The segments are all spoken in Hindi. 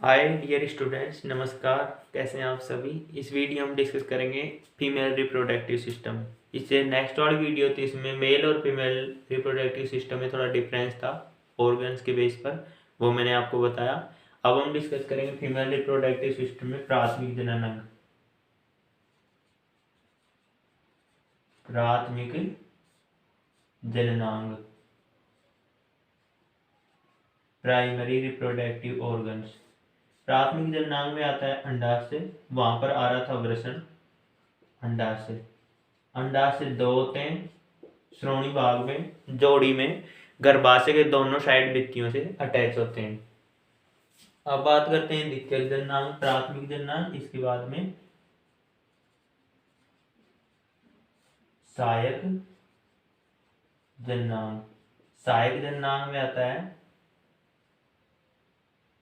हाय डियर स्टूडेंट्स, नमस्कार। कैसे हैं आप सभी। इस वीडियो में डिस्कस करेंगे फीमेल रिप्रोडक्टिव सिस्टम। इससे नेक्स्ट वाली वीडियो थी, इसमें मेल और फीमेल रिप्रोडक्टिव सिस्टम में थोड़ा डिफरेंस था ऑर्गन्स के बेस पर, वो मैंने आपको बताया। अब हम डिस्कस करेंगे फीमेल रिप्रोडक्टिव सिस्टम में प्राथमिक जननांग। प्राथमिक जननांग, प्राइमरी रिप्रोडक्टिव ऑर्गन्स। प्राथमिक जननांग में आता है अंडाशय, वहां पर आ रहा था वृषण। अंडाशय, अंडाशय दो होते हैं श्रोणी भाग में, जोड़ी में गर्भाशय के दोनों साइड भित्तियों से अटैच होते हैं। अब बात करते हैं द्वितीयक जननांग, प्राथमिक जननांग, इसके बाद में सहायक जननांग। सहायक जननांग में आता है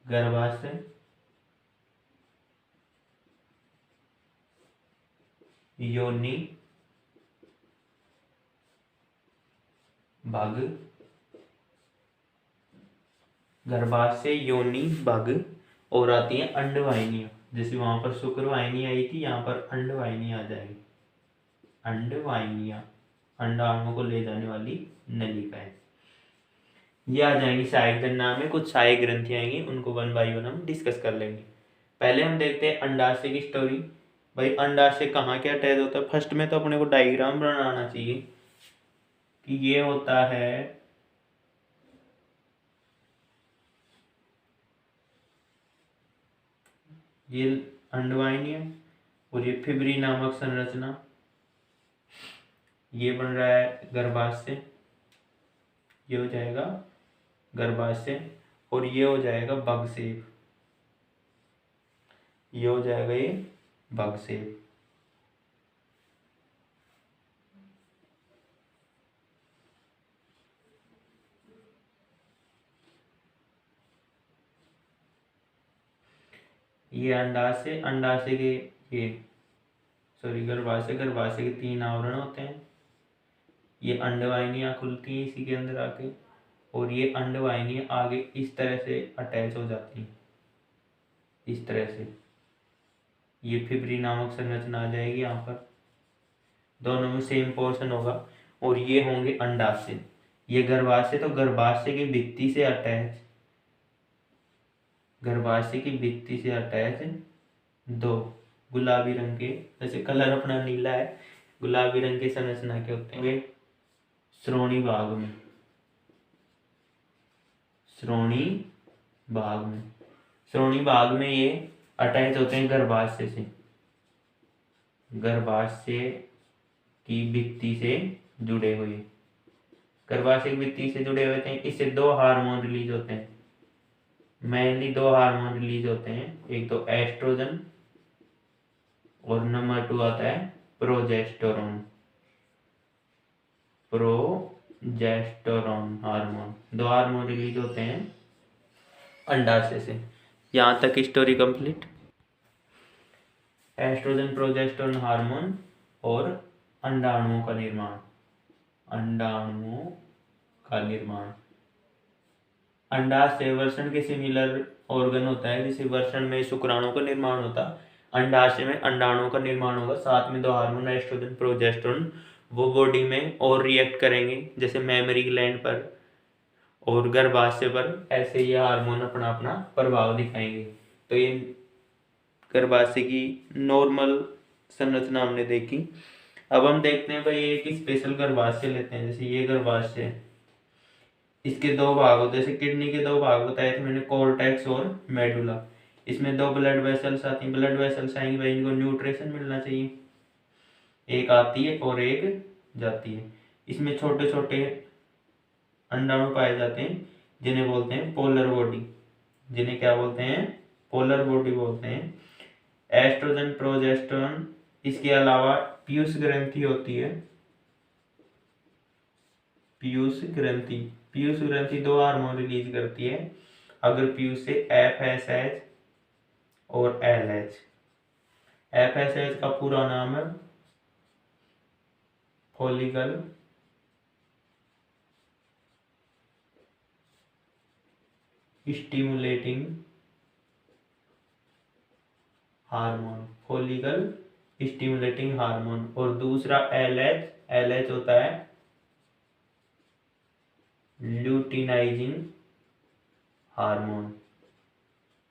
गर्भाशय, योनि भाग, गर्भाशय योनि भाग, और आती है अंडवाहिनियां। जैसे वहां पर शुक्रवाहिनी आई थी, यहाँ पर अंडवाहिनी आ जाएगी। अंडवाहिनियां अंडाणुओं को ले जाने वाली नलिकाएं, ये आ जाएंगी सहायक जननांग में। कुछ सहायक ग्रंथि आएंगी, उनको वन बाई वन हम डिस्कस कर लेंगे। पहले हम देखते हैं अंडाशय की स्टोरी। भाई अंडाशय कहाँ क्या अटैच होता है। फर्स्ट में तो अपने को डायग्राम बनाना चाहिए कि ये होता है ये अंडवाहिनी है, और ये फिब्री नामक संरचना, ये बन रहा है गर्भाशय, ये हो जाएगा गर्भाशय, और ये हो जाएगा बगसेप, ये हो जाएगा ये बगसेप। ये अंडाशय, अंडाशय के ये सॉरी गर्भाशय, गर्भाशय के तीन आवरण होते हैं। ये अंडवाहिनियां खुलती हैं इसी के अंदर आके, और ये अंडवाहिनियां आगे इस तरह से अटैच हो जाती हैं, इस तरह से। ये फिब्री नामक संरचना आ जाएगी यहाँ पर, दोनों में सेम पोर्शन होगा, और ये होंगे अंडाशय। ये गर्भाशय, तो गर्भाशय की भित्ति से अटैच, गर्भाशय की भित्ति से अटैच दो गुलाबी रंग के, जैसे कलर अपना नीला है, गुलाबी रंग के संरचना के होते हैं श्रोणी भाग में, श्रोणी भाग में, श्रोणी भाग में ये अटैच होते हैं गर्भाशय से, गर्भाशय की भित्ति से जुड़े हुए, गर्भाशय की भित्ति से जुड़े हुए थे। इससे दो हार्मोन रिलीज होते हैं, मेनली दो हार्मोन रिलीज होते हैं, एक तो एस्ट्रोजन और नंबर 2 आता है प्रोजेस्टेरोन। प्रोजेस्टेरोन हार्मोन, दो हार्मोन रिलीज होते हैं अंडाशय से। यहाँ तक story complete. Estrogen progesterone hormone और अंडाणुओं का निर्माण, अंडाणुओं का निर्माण। अंडाशय वृषण के सिमिलर ऑर्गन होता है, जैसे वृषण में शुक्राणुओं का निर्माण होता, अंडाशय में अंडाणुओं का निर्माण होगा। साथ में दो हार्मोन एस्ट्रोजन प्रोजेस्टेरोन, वो बॉडी में और रिएक्ट करेंगे, जैसे मेमरी ग्लैंड पर और गर्भाशय पर, ऐसे ये हार्मोन अपना अपना प्रभाव दिखाएंगे। तो ये गर्भाशय की नॉर्मल संरचना हमने देखी। अब हम देखते हैं भाई एक स्पेशल गर्भाशय लेते हैं, जैसे ये गर्भाशय, इसके दो भाग होते हैं, जैसे किडनी के दो भाग बताए थे मैंने, कॉर्टेक्स और मेडुला। इसमें दो ब्लड वेसल्स आती हैं, ब्लड वेसल्स आएंगे भाई, इनको न्यूट्रिशन मिलना चाहिए, एक आती है और एक जाती है। इसमें छोटे छोटे अंडाणु पाए जाते हैं, जिन्हें बोलते हैं पोलर बॉडी, जिन्हें क्या बोलते हैं, पोलर बॉडी बोलते हैं। एस्ट्रोजन प्रोजेस्टेरोन, इसके अलावा पीयूष ग्रंथि होती है, पीयूष ग्रंथि, पीयूष ग्रंथि दो हार्मोन रिलीज करती है अगर पीयूष से, FSH और LH। FSH का पूरा नाम है follicle stimulating hormone, follicle stimulating hormone. और दूसरा LH, LH होता है ल्यूटिनाइजिंग हार्मोन।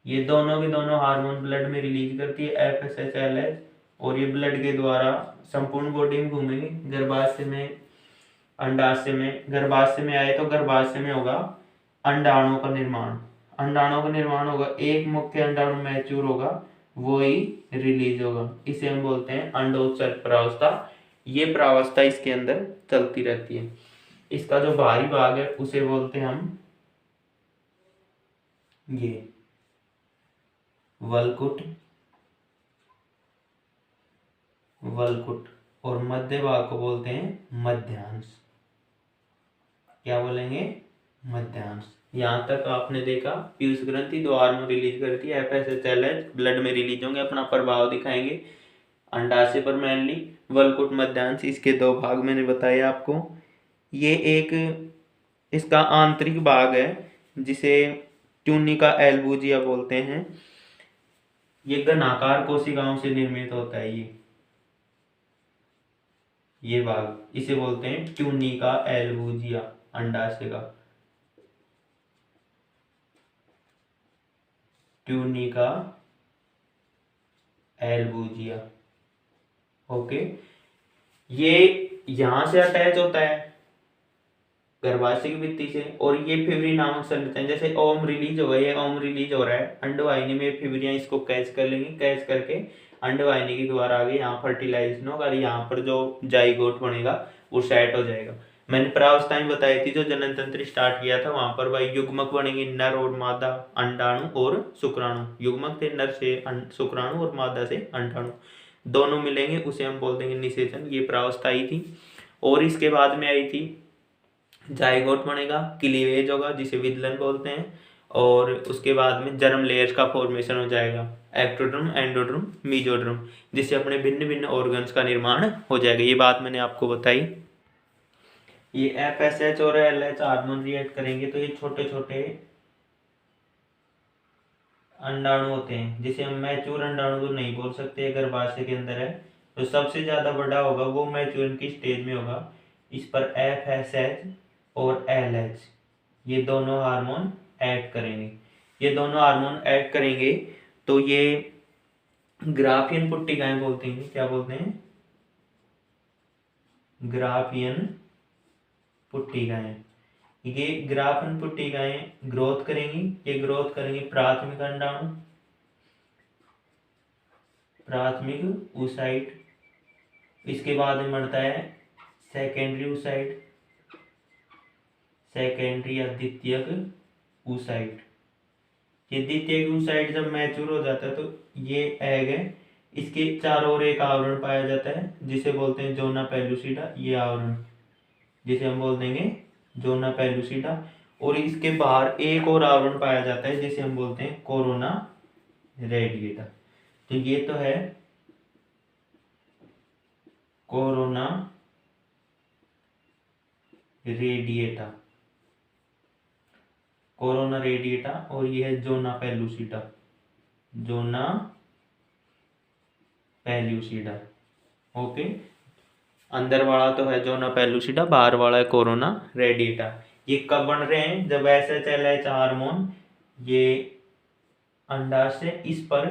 ये दोनों के दोनों हार्मोन ब्लड में रिलीज करती है FSH LH, और ये ब्लड के द्वारा संपूर्ण बॉडी में घूमेंगे। गर्भाशय में, अंडाशय में, गर्भाशय में आए तो गर्भाशय में होगा अंडाणु का निर्माण, अंडाणु का निर्माण होगा, एक मुख्य अंडाणु मैच्योर होगा, वो ही रिलीज होगा। इसे हम बोलते हैं अंडोत्सर्ग प्रावस्था। ये प्रावस्था इसके अंदर चलती रहती है। इसका जो बाहरी भाग है उसे बोलते हैं हम ये वलकुट, वलकुट, और मध्य भाग को बोलते हैं मध्यांश। क्या बोलेंगे? मध्यांश। यहाँ तक आपने देखा, पीयूष ग्रंथि दो हार्मोन रिलीज करती है, FSH LH ब्लड में रिलीज होंगे, अपना प्रभाव दिखाएंगे अंडाशय पर मेनली, वलकुट मध्यांश, इसके दो भाग मैंने बताए आपको। ये एक इसका आंतरिक भाग है जिसे ट्यूनिका एल्बूजिया बोलते हैं। ये घनाकार कोशिकाओं से निर्मित होता है। ये भाग इसे बोलते हैं ट्यूनिका एल्बूजिया, अंडाशय का ट्यूनिका एल्बूजिया। ओके, ये यहां से अटैच होता है गर्भाशय की भित्ति से, और ये फिब्री नामक संरचना, जैसे ओम रिलीज होगा, ये ओम रिलीज हो रहा है, अंडवाहिनी में फिब्रियां इसको कैच कर लेंगी, कैच करके अंडवाहिनी के द्वारा आगे यहाँ फर्टिलाइजेशन होगा, और यहाँ पर जो जाइगोट बनेगा वो सेट हो जाएगा। मैंने प्रावस्था में बताई थी, जो जनन तंत्र स्टार्ट किया था, वहां पर भाई युग्मक बनेंगे, नर और मादा, अंडाणु और शुक्राणु। युग्मक थे नर से शुक्राणु, और मादा से अंडाणु, दोनों मिलेंगे, उसे हम बोल देंगे निषेचन। ये प्रावस्था आई थी। और इसके बाद में आई थी जाइगोट बनेगा, क्लीवेज होगा जिसे विदलन बोलते हैं, और उसके बाद में जर्म लेयर्स का फॉर्मेशन हो जाएगा, एक्टोडर्म, एंडोडर्म, मीजोडर्म, जिससे अपने भिन्न भिन्न ऑर्गन्स का निर्माण हो जाएगा। ये बात मैंने आपको बताई। ये FSH और LH हार्मोन रिएक्ट करेंगे तो ये छोटे छोटे अंडाणु होते हैं, जिसे हम मैच्योर अंडाणु तो नहीं बोल सकते, गर्भाशय के अंदर है, तो सबसे ज्यादा बड़ा होगा वो मैच्योर की स्टेज में होगा। इस पर FSH और LH ये दोनों हार्मोन ऐड करेंगे। ये दोनों हार्मोन ऐड करेंगे तो ये ग्राफियन पुट्टिकाएं बोलते हैं। क्या बोलते हैं? ग्राफियन पुट्टिकाएं। ये ग्राफियन पुट्टिकाएं ग्रोथ करेंगी। ये ग्रोथ करेंगी प्राथमिक अंडाणु, प्राथमिक oocyte, इसके बाद में बढ़ता है सेकेंडरी oocyte, सेकेंडरी या द्वितीयक oocyte। ये द्वितीयक oocyte जब मैच्योर हो जाता है तो ये एग है, इसके चारों ओर एक आवरण पाया जाता है जिसे बोलते हैं जोना पेलुसिडा। ये आवरण जिसे हम बोल देंगे जोना पेलुसिडा, और इसके बाहर एक और आवरण पाया जाता है जिसे हम बोलते हैं कोरोना रेडिएटा। तो ये तो है कोरोना रेडिएटा, कोरोना रेडिएटा, और ये है zona pellucida, zona pellucida. Okay, अंदर वाला तो है जोना पेलुसिडा, बाहर वाला है कोरोना रेडिएटा। ये कब बन रहे हैं? जब FSH हार्मोन ये अंडाशय इस पर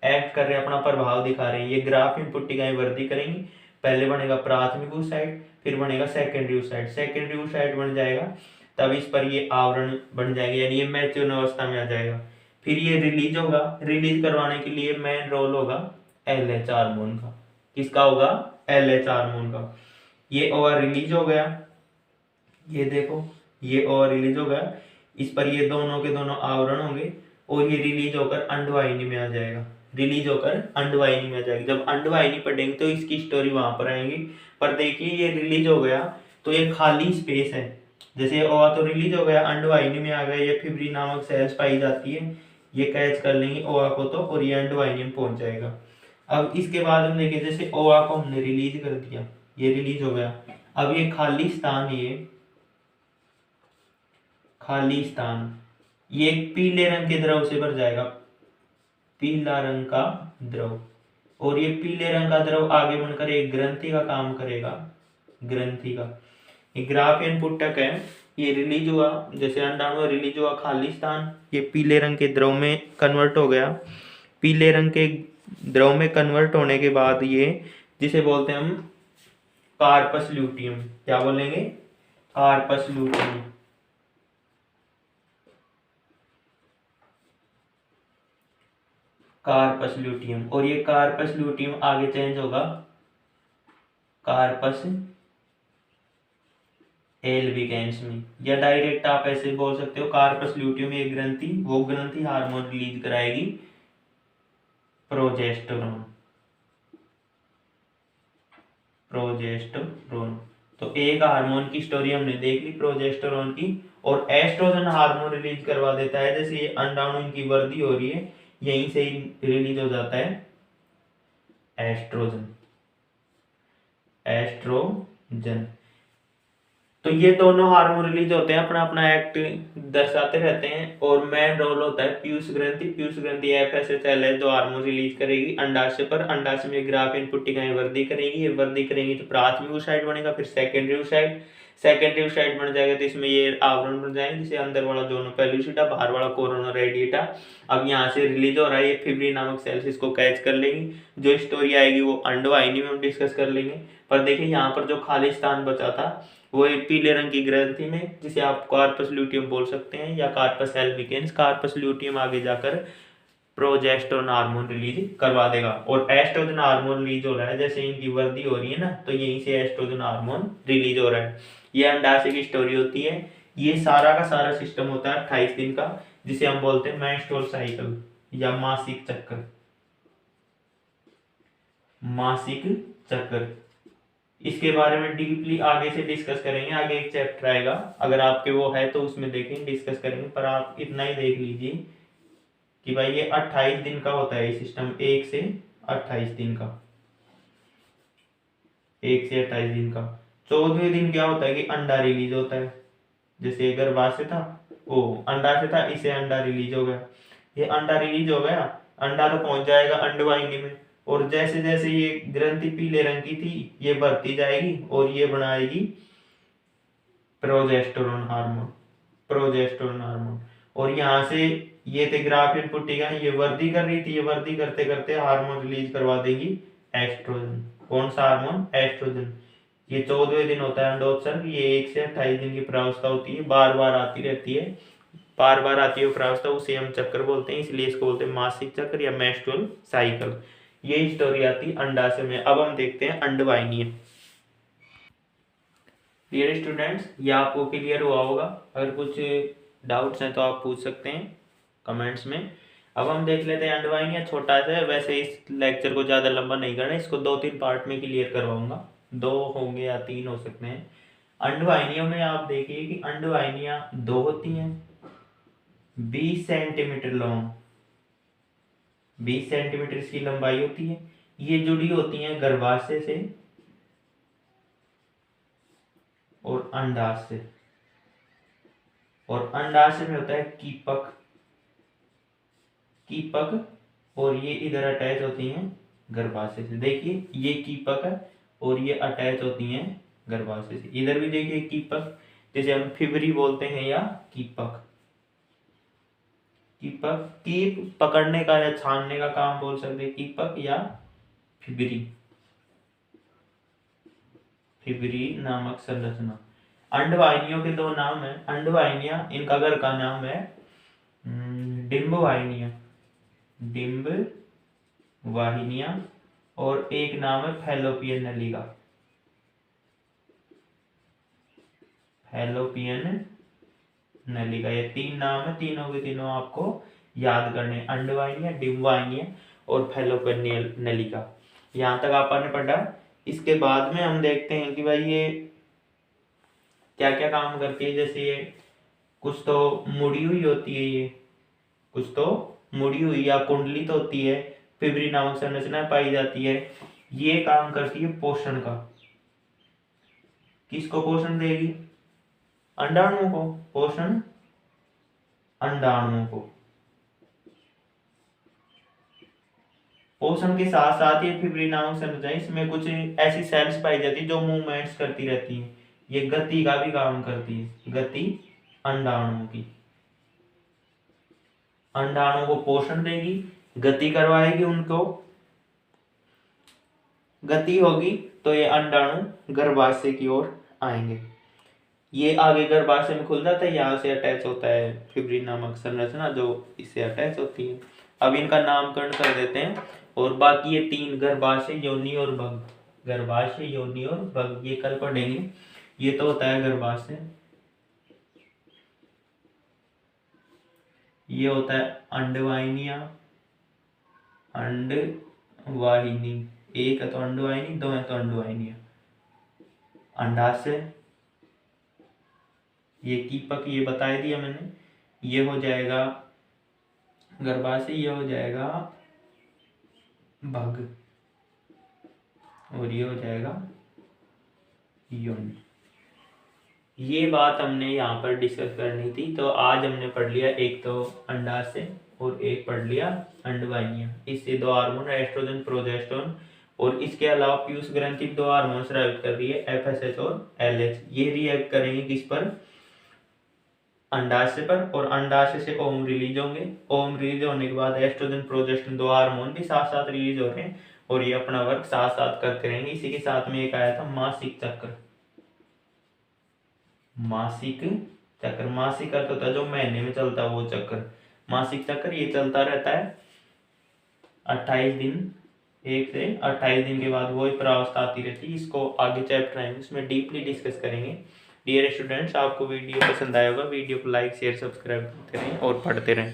एक्ट कर रहे हैं, अपना प्रभाव दिखा रहे हैं। ये ग्राफियन पुट्टिकाएं वृद्धि करेंगी। पहले बनेगा प्राथमिक oocyte, फिर बनेगा सेकेंडरी oocyte, सेकेंडरी oocyte बन जाएगा, तब इस पर ये आवरण बन जाएगा, यानी ये मैच्योर अवस्था में आ जाएगा। फिर ये रिलीज होगा। रिलीज करवाने के लिए मेन रोल होगा LH हार्मोन का। किसका होगा? LH हार्मोन का। ये ओवर रिलीज हो गया, ये देखो, ये ओवर रिलीज हो गया, इस पर ये दोनों के दोनों आवरण होंगे, और ये रिलीज होकर अंडवाहिनी में आ जाएगा, रिलीज होकर अंडवाहिनी में आ जाएगी। जब अंडवाहिनी पढ़ेंगे तो इसकी स्टोरी वहां पर आएंगी। पर देखिए, ये रिलीज हो गया तो ये खाली स्पेस है, जैसे ओवा तो रिलीज हो गया, अंडवाहिनी में आ गया, ये फिब्री नामक सेल्स पाई जाती है, ये कैच कर लेंगे ओवा को तो, और ये अंडवाहिनी में पहुंच जाएगा। अब इसके बाद हम देखिए, जैसे ओवा को हमने रिलीज कर दिया, ये रिलीज हो गया, अब ये खाली स्थान, ये खाली स्थान ये पीले रंग के द्रव से भर जाएगा, पीला रंग का द्रव, और ये पीले रंग का द्रव आगे बढ़कर एक ग्रंथि का काम करेगा, ग्रंथि का। ये ग्राफियन पुटक है, ये रिलीज हुआ, जैसे अंडाणु रिलीज हुआ खाली स्थान, ये पीले रंग के द्रव में कन्वर्ट हो गया। पीले रंग के द्रव में कन्वर्ट होने के बाद ये, जिसे बोलते हैं हम कार्पस ल्यूटियम, क्या बोलेंगे, कार्पस ल्यूटियम। कार्पस ल्यूटियम, और ये कार्पस ल्यूटियम आगे चेंज होगा कार्पस एल्बिगेंस में, या डायरेक्ट आप ऐसे बोल सकते हो कार्पस ल्यूटियम एक ग्रंथि, वो ग्रंथि हार्मोन रिलीज कराएगी प्रोजेस्टेरोन, प्रोजेस्टेरोन। तो एक हार्मोन की स्टोरी हमने देख ली प्रोजेस्टेरोन की, और एस्ट्रोजन हार्मोन रिलीज करवा देता है, जैसे ये अंडाणु इनकी वृद्धि हो रही है यहीं से ही रिलीज हो जाता है एस्ट्रोजन, एस्ट्रोजन। तो ये दोनों हार्मोन रिलीज होते हैं, अपना अपना एक्ट दर्शाते रहते हैं, और मेन रोल होता है पीयूष ग्रंथि। पीयूष ग्रंथि एफएसएचएल है जो हार्मोन रिलीज करेगी अंडाशय पर, अंडाशय में ग्राफियन पुट्टिकाएं वृद्धि करेगी, ये वृद्धि करेंगी तो प्राथमिक oocyte बनेगा, फिर सेकेंडरी oocyte, सेकेंडरी oocyte बन जाएगा तो इसमें ये आवरण बन जाएंगे, जिसे अंदर वाला जोनो पेलुसिटा, बाहर वाला कोरोना रेडिएटा। अब यहाँ से रिलीज हो रहा है ये फिब्री नामक सेल्स, इसको कैच कर लेंगी। जो स्टोरी आएगी वो अंडवाहिनी में हम डिस्कस कर लेंगे। पर देखिए यहाँ पर जो खाली स्थान बचा था वो एक पीले रंग की ग्रंथि में, जिसे आप कार्पस ल्यूटियम बोल सकते हैं या कार्पस एल्बिगेंस। कार्पस ल्यूटियम आगे जाकर प्रोजेस्टेरोन हार्मोन रिलीज करवा देगा, और एस्ट्रोजन हार्मोन रिलीज हो रहा है, जैसे इनकी वृद्धि हो रही है ना, तो यहीं से एस्ट्रोजन हार्मोन रिलीज हो रहा है। ये अंडाशय की स्टोरी होती है। ये सारा का सारा सिस्टम होता है 28 दिन का, जिसे हम बोलते हैं मेंस्ट्रुअल साइकिल या मासिक चक्र, मासिक चक्र। इसके बारे में डीपली आगे से डिस्कस करेंगे, आगे एक चैप्टर आएगा, अगर आपके वो है तो उसमें देखेंगे, डिस्कस करेंगे। पर आप इतना ही देख लीजिए कि भाई ये 28 दिन का होता है ये सिस्टम, 1 से 28 दिन का, 1 से 28 दिन का। 14वें दिन क्या होता है कि अंडा रिलीज होता है, जैसे गर्भाशय था, ओ अंडाशय था, इसे अंडा रिलीज हो गया। ये अंडा रिलीज हो गया, अंडा तो पहुंच जाएगा अंडवाहिनी में, और जैसे जैसे ये ग्रंथि पीले रंग की थी ये बढ़ती जाएगी और ये बनाएगी प्रोजेस्टेरोन हार्मोन, प्रोजेस्टेरोन हार्मोन। और यहाँ से ये थे ग्राफियन पुट्टिका, ये वृद्धि कर रही थी, ये वृद्धि करते करते हार्मोन रिलीज करवा देगी एस्ट्रोजन। कौन सा हार्मोन, एस्ट्रोजन। ये 14वें दिन होता है अंडोत्सर्ग, ये 1 से 28 दिन की प्रावस्था होती है, बार बार आती रहती है, बार बार आती है प्रावस्था, उसे हम चक्र बोलते हैं, इसलिए इसको बोलते हैं मासिक चक्र या मेंस्ट्रुअल साइकिल। ये स्टोरी आती है अंडाशय में। अब हम देखते हैं अंडवाहिनी। डियर स्टूडेंट्स, ये आपको क्लियर हुआ होगा, अगर कुछ डाउट्स हैं तो आप पूछ सकते हैं कमेंट्स में। अब हम देख लेते हैं अंडवाहिनी, छोटा सा है, वैसे इस लेक्चर को ज़्यादा लंबा नहीं करना, इसको 2-3 पार्ट में क्लियर करवाऊंगा, 2 होंगे या 3 हो सकते हैं। अंडवाहिनियों में आप देखिए कि अंडवाहिनियाँ 2 होती हैं, 20 सेंटीमीटर लॉन्ग, 20 सेंटीमीटर इसकी लंबाई होती है। ये जुड़ी होती हैं गर्भाशय से और अंडाशय, और अंडाशय में होता है कीपक, कीपक, और ये इधर अटैच होती हैं गर्भाशय से। देखिए ये कीपक है और ये अटैच होती हैं गर्भाशय से। इधर भी देखिए कीपक, जैसे हम फिबरी बोलते हैं या कीपक, कीपक, कीप पकड़ने का या छानने का काम बोल सकते हैं, कीपक या फिबरी, फिबरी नामक संरचना। अंडवाहिनियों के 2 नाम है, अंडवाहिनियां, इनका घर का नाम है डिंब वाहिनियां, डिंब वाहिनियां, और एक नाम है फैलोपियन नलिका, फैलोपियन नलिका। ये 3 नाम है, तीनों के तीनों आपको याद करने, अंडवाहिनियां, डिंब वाहिनियां और फैलोपियन नलिका। यहाँ तक आपने पढ़ा। इसके बाद में हम देखते हैं कि भाई ये क्या क्या काम करती है। जैसे ये कुछ तो मुड़ी हुई होती है, ये कुछ तो मुड़ी हुई या कुंडलित होती है, फिब्री नामक संरचना पाई जाती है। ये काम करती है पोषण का। किसको पोषण देगी, अंडाणुओं को, पोषण अंडाणुओं को। पोषण के साथ साथ ये फिब्रिल नामक संरचना, इसमें कुछ ऐसी सेल्स पाई जाती है जो मूवमेंट्स करती रहती हैं, ये गति का भी काम करती है, गति अंडाणुओं की। अंडाणुओं को पोषण देगी, गति करवाएगी, उनको गति होगी तो ये अंडाणु गर्भाशय की ओर आएंगे। ये आगे गर्भाशय में खुल जाता है, यहाँ से अटैच होता है फिब्रिल नामक संरचना जो इससे अटैच होती है। अब इनका नामकरण कर देते हैं। और बाकी ये 3 गर्भाशय, योनि और भग, गर्भाशय, योनि और भग, ये कल पढ़ेंगे। ये तो होता है गर्भाशय, ये होता है अंडवाहिनियां, अंडवाहिनी, एक है तो अंडवाहिनी, 2 है तो अंडवाहिनियां। अंडाशय, ये कीपक, ये बता दिया मैंने, ये हो जाएगा गर्भाशय, ये हो जाएगा भग, और ये हो जाएगा योनि। ये बात हमने यहाँ पर डिस्कस करनी थी। तो आज हमने पढ़ लिया, एक तो अंडाशय और एक पढ़ लिया अंडवाहिनियां। इससे 2 हार्मोन, एस्ट्रोजन, प्रोजेस्टेरोन, और इसके अलावा पीयूष ग्रंथि 2 हार्मोन स्रावित कर रही है, FSH और LH। ये रिएक्ट करेंगे किस पर? अंडाशय पर, और अंडाशय से ओम रिलीज होंगे। ओम रिलीज होने के बाद एस्ट्रोजन, प्रोजेस्टेरोन 2 हार्मोन भी साथ साथ रिलीज हो रहे हैं, और ये अपना वर्क साथ साथ करते रहेंगे। इसी के साथ में एक आया था मासिक चक्र। मासिक चक्र, मासिक अर्थ होता है जो महीने में चलता है वो चक्र, मासिक चक्र। ये चलता रहता है 28 दिन, 1 से 28 दिन के बाद वो परावस्था आती रहती है। इसको आगे चैप्टर आएंगे उसमें डीपली डिस्कस करेंगे। डियर स्टूडेंट्स, आपको वीडियो पसंद आया होगा, वीडियो को लाइक, शेयर, सब्सक्राइब करते रहें और पढ़ते रहें।